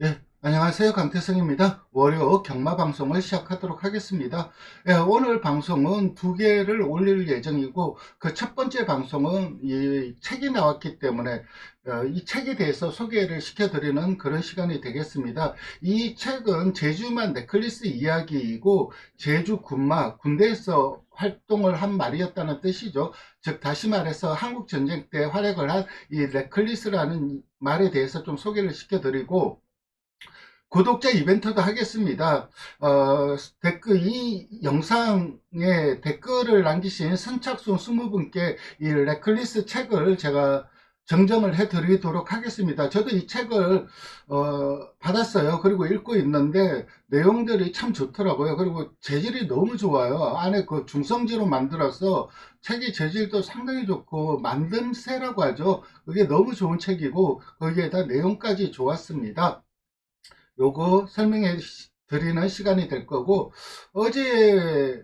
예, 안녕하세요. 강태성입니다. 월요 경마 방송을 시작하도록 하겠습니다. 예, 오늘 방송은 두 개를 올릴 예정이고, 그 첫 번째 방송은 이 책이 나왔기 때문에 이 책에 대해서 소개를 시켜드리는 그런 시간이 되겠습니다. 이 책은 제주만 necklace 이야기이고, 제주 군마, 군대에서 활동을 한 말이었다는 뜻이죠. 즉, 다시 말해서 한국전쟁 때 활약을 한 이 necklace라는 말에 대해서 좀 소개를 시켜드리고, 구독자 이벤트도 하겠습니다. 이 영상에 댓글을 남기신 선착순 20분께 이 레클리스 책을 제가 정정을 해 드리도록 하겠습니다. 저도 이 책을 받았어요. 그리고 읽고 있는데 내용들이 참 좋더라고요. 그리고 재질이 너무 좋아요. 안에 그 중성지로 만들어서 책의 재질도 상당히 좋고, 만듦새라고 하죠. 그게 너무 좋은 책이고, 거기에다 내용까지 좋았습니다. 요거 설명해 드리는 시간이 될 거고, 어제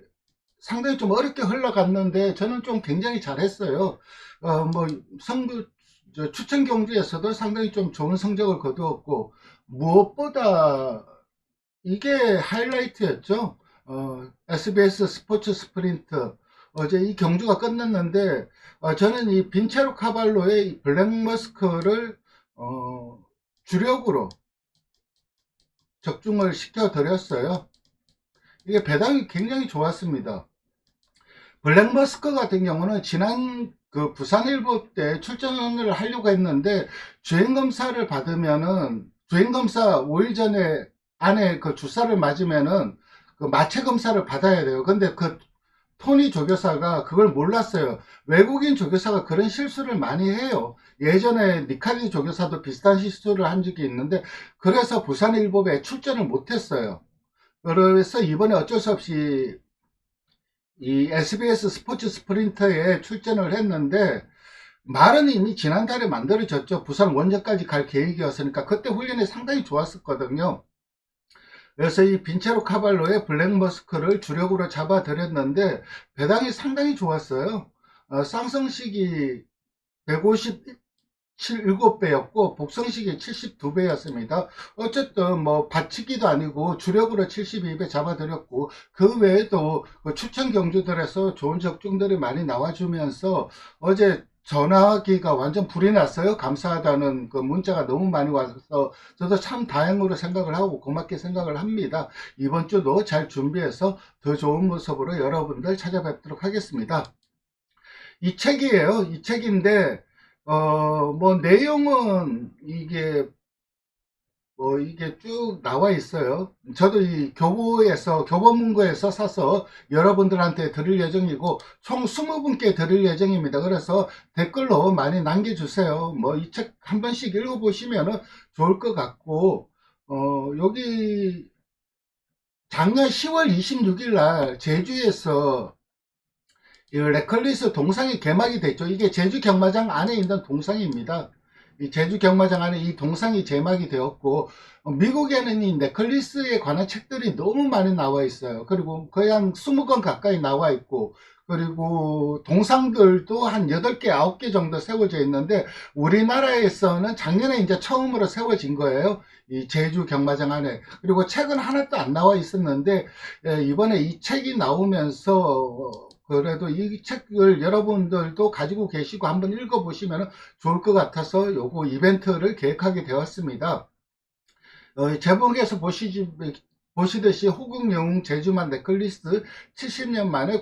상당히 좀 어렵게 흘러갔는데 저는 좀 굉장히 잘했어요. 뭐 성부 추천 경주에서도 상당히 좀 좋은 성적을 거두었고, 무엇보다 이게 하이라이트였죠. SBS 스포츠 스프린트, 어제 이 경주가 끝났는데, 저는 이 빈체로 카발로의 블랙머스크를 주력으로 적중을 시켜 드렸어요. 이게 배당이 굉장히 좋았습니다. 블랙머스크 같은 경우는 지난 그 부산일보 때 출전을 하려고 했는데, 주행검사를 받으면은, 주행검사 5일 전에 안에 그 주사를 맞으면은 그 마체 검사를 받아야 돼요. 근데 그 토니 조교사가 그걸 몰랐어요. 외국인 조교사가 그런 실수를 많이 해요. 예전에 니카디 조교사도 비슷한 실수를 한 적이 있는데, 그래서 부산일보에 출전을 못했어요. 그래서 이번에 어쩔 수 없이 이 SBS 스포츠 스프린터에 출전을 했는데, 말은 이미 지난달에 만들어졌죠. 부산 원정까지 갈 계획이었으니까 그때 훈련이 상당히 좋았었거든요. 그래서 이 빈체로 카발로의 블랙머스크를 주력으로 잡아들였는데 배당이 상당히 좋았어요. 쌍성식이 157배였고 복성식이 72배였습니다. 어쨌든 뭐 받치기도 아니고 주력으로 72배 잡아들였고, 그 외에도 그 추천 경주들에서 좋은 적중들이 많이 나와주면서 어제 전화기가 완전 불이 났어요. 감사하다는 그 문자가 너무 많이 와서 저도 참 다행으로 생각을 하고 고맙게 생각을 합니다. 이번 주도 잘 준비해서 더 좋은 모습으로 여러분들 찾아뵙도록 하겠습니다. 이 책이에요. 이 책인데, 뭐, 내용은 이게 쭉 나와 있어요. 저도 이 교보문고에서 사서 여러분들한테 드릴 예정이고, 총 20분께 드릴 예정입니다. 그래서 댓글로 많이 남겨주세요. 뭐, 이 책 한 번씩 읽어보시면 좋을 것 같고, 여기 작년 10월 26일 날 제주에서 이 레클리스 동상이 개막이 됐죠. 이게 제주 경마장 안에 있는 동상입니다. 이 제주 경마장 안에 이 동상이 제막이 되었고, 미국에는 이 necklace에 관한 책들이 너무 많이 나와 있어요. 그리고 거의 한 20권 가까이 나와 있고, 그리고 동상들도 한 8개, 9개 정도 세워져 있는데, 우리나라에서는 작년에 이제 처음으로 세워진 거예요. 이 제주 경마장 안에. 그리고 책은 하나도 안 나와 있었는데, 이번에 이 책이 나오면서 그래도 이 책을 여러분들도 가지고 계시고 한번 읽어보시면 좋을 것 같아서 요거 이벤트를 계획하게 되었습니다. 제목에서 보시듯이 호국영웅 제주만 necklace 70년 만에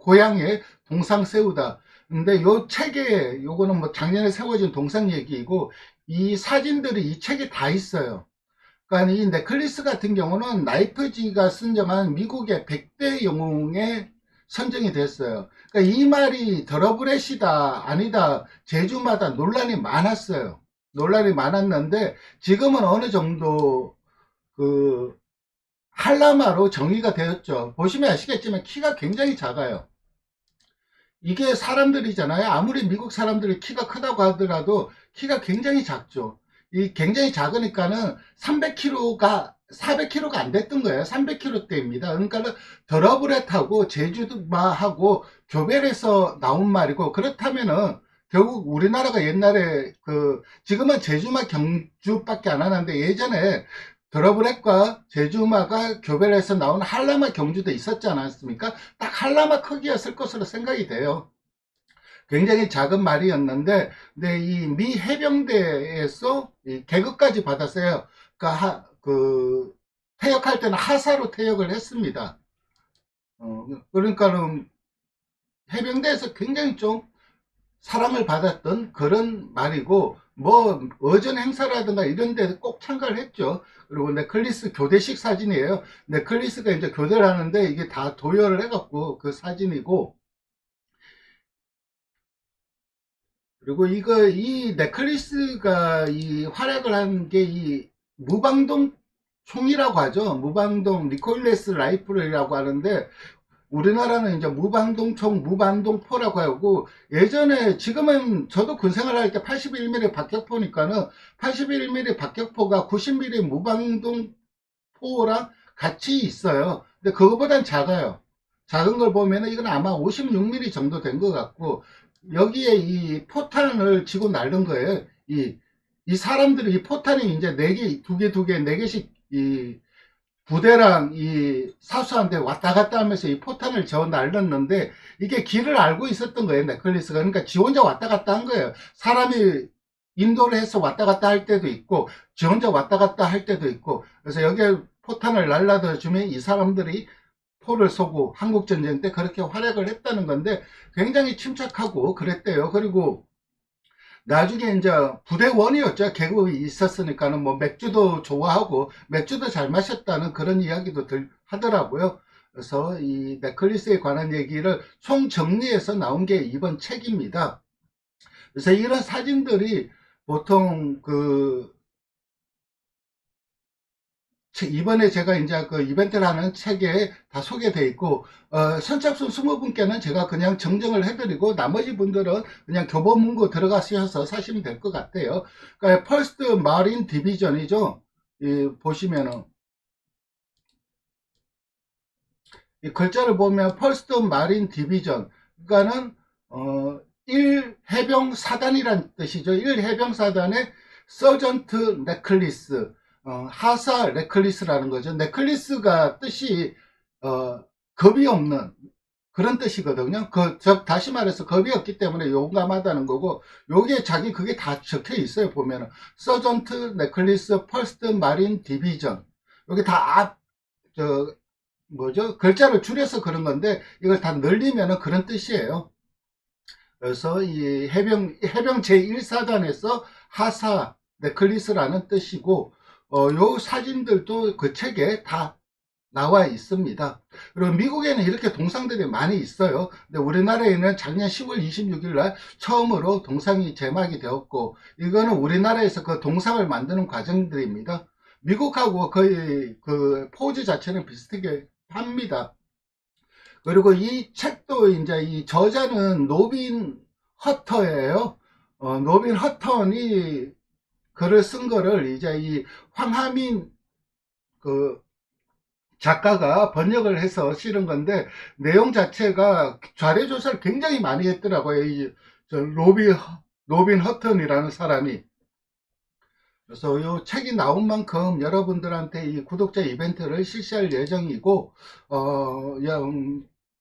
고향에 동상 세우다. 근데 요 책에 요거는 뭐 작년에 세워진 동상 얘기이고, 이 사진들이 이 책에 다 있어요. 그러니까 이 necklace 같은 경우는 나이프지가 선정한 미국의 100대 영웅에 선정이 됐어요. 그러니까 이 말이 더러브렛이다 아니다 제주마다 논란이 많았어요. 논란이 많았는데 지금은 어느 정도 그 한라마로 정의가 되었죠. 보시면 아시겠지만 키가 굉장히 작아요. 이게 사람들이잖아요. 아무리 미국 사람들이 키가 크다고 하더라도 키가 굉장히 작죠. 이 굉장히 작으니까는 400kg가 안 됐던 거예요. 300kg대입니다. 그러니까 더러브렛하고 제주도마하고 교배해서 나온 말이고, 그렇다면은 결국 우리나라가 옛날에 지금은 제주마 경주밖에 안 하는데 예전에 드러블랙과 제주마가 교배를 해서 나온 한라마 경주도 있었지 않았습니까? 딱 한라마 크기였을 것으로 생각이 돼요. 굉장히 작은 말이었는데, 근데 이 미 해병대에서 이 계급까지 받았어요. 퇴역할 때는 하사로 퇴역을 했습니다. 그러니까는 해병대에서 굉장히 좀 사랑을 받았던 그런 말이고, 뭐 어전 행사라든가 이런 데 꼭 참가를 했죠. 그리고 넥클리스 교대식 사진이에요. 넥클리스가 이제 교대를 하는데 이게 다 도열을 해갖고 그 사진이고, 그리고 이 넥클리스가 이 활약을 한 게 이 무방동 총이라고 하죠. 무방동 리콜레스 라이플이라고 하는데, 우리나라는 이제 무방동총, 무방동포라고 하고, 예전에, 지금은 저도 군 생활할 때 81mm 박격포니까는 81mm 박격포가 90mm 무방동포랑 같이 있어요. 근데 그거보단 작아요. 작은 걸 보면은 이건 아마 56mm 정도 된 것 같고, 여기에 이 포탄을 치고 날른 거예요. 이 사람들이 이 포탄이 이제 4개, 2개, 2개, 4개씩 이 부대랑 이 사수한테 왔다 갔다 하면서 이 포탄을 저 날렸는데, 이게 길을 알고 있었던 거예요, 넥클리스가. 그러니까 지 혼자 왔다 갔다 한 거예요. 사람이 인도를 해서 왔다 갔다 할 때도 있고, 지 혼자 왔다 갔다 할 때도 있고, 그래서 여기에 포탄을 날라다 주면 이 사람들이 포를 쏘고 한국전쟁 때 그렇게 활약을 했다는 건데, 굉장히 침착하고 그랬대요. 그리고 나중에 이제 부대원이었죠. 계급이 있었으니까는 뭐 맥주도 좋아하고 맥주도 잘 마셨다는 그런 이야기도 하더라고요. 그래서 이 넥클리스에 관한 얘기를 총정리해서 나온 게 이번 책입니다. 그래서 이런 사진들이 보통 이번에 제가 이제 그 이벤트를 하는 책에 다 소개되어 있고, 선착순 20분께는 제가 그냥 정정을 해드리고, 나머지 분들은 그냥 교보문고 들어가셔서 사시면 될 것 같아요. 그러니까 퍼스트 마린 디비전이죠. 보시면은, 이 글자를 보면 퍼스트 마린 디비전. 그러니까는, 1해병 사단이란 뜻이죠. 1해병 사단의 서전트 넥클리스. 하사 넥클리스라는 거죠. 넥클리스가 뜻이 겁이 없는 그런 뜻이거든요. 다시 말해서 겁이 없기 때문에 용감하다는 거고, 요게 그게 다 적혀 있어요. 보면은 서전트 넥클리스 퍼스트 마린 디비전. 요게 다 글자를 줄여서 그런 건데, 이걸 다 늘리면은 그런 뜻이에요. 그래서 이 해병 제1사단에서 하사 넥클리스라는 뜻이고, 요 사진들도 그 책에 다 나와 있습니다. 그리고 미국에는 이렇게 동상들이 많이 있어요. 근데 우리나라에는 작년 10월 26일 날 처음으로 동상이 제막이 되었고, 이거는 우리나라에서 그 동상을 만드는 과정들입니다. 미국하고 거의 그 포즈 자체는 비슷하게 합니다. 그리고 이 책도 이제 이 저자는 노빈 허터예요. 노빈 허턴이 글을 쓴 거를 이제 이 황하민 그 작가가 번역을 해서 실은 건데, 내용 자체가 자료 조사를 굉장히 많이 했더라고요. 노빈 허턴이라는 사람이. 그래서 이 책이 나온 만큼 여러분들한테 이 구독자 이벤트를 실시할 예정이고,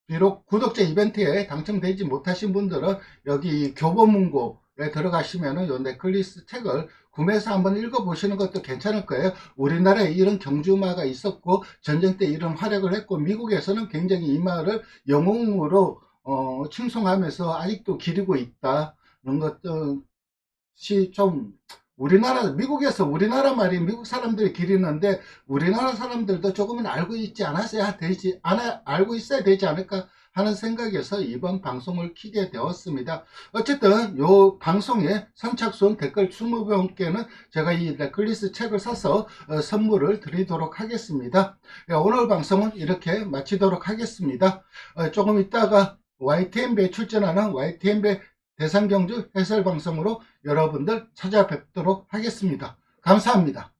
비록 구독자 이벤트에 당첨되지 못하신 분들은 여기 교보문고에 들어가시면은 요 넷클리스 책을 구매해서 한번 읽어보시는 것도 괜찮을 거예요. 우리나라에 이런 경주마가 있었고, 전쟁 때 이런 활약을 했고, 미국에서는 굉장히 이 말을 영웅으로 칭송하면서 아직도 기리고 있다. 그런 것들이 좀 미국에서 우리나라 말이 미국 사람들이 기리는데, 우리나라 사람들도 조금은 알고 알고 있어야 되지 않을까 하는 생각에서 이번 방송을 키게 되었습니다. 어쨌든 요 방송에 선착순 댓글 20분께는 제가 이 넷클리스 책을 사서 선물을 드리도록 하겠습니다. 오늘 방송은 이렇게 마치도록 하겠습니다. 조금 있다가 YTNB에 출전하는 YTNB 대상경주 해설방송으로 여러분들 찾아뵙도록 하겠습니다. 감사합니다.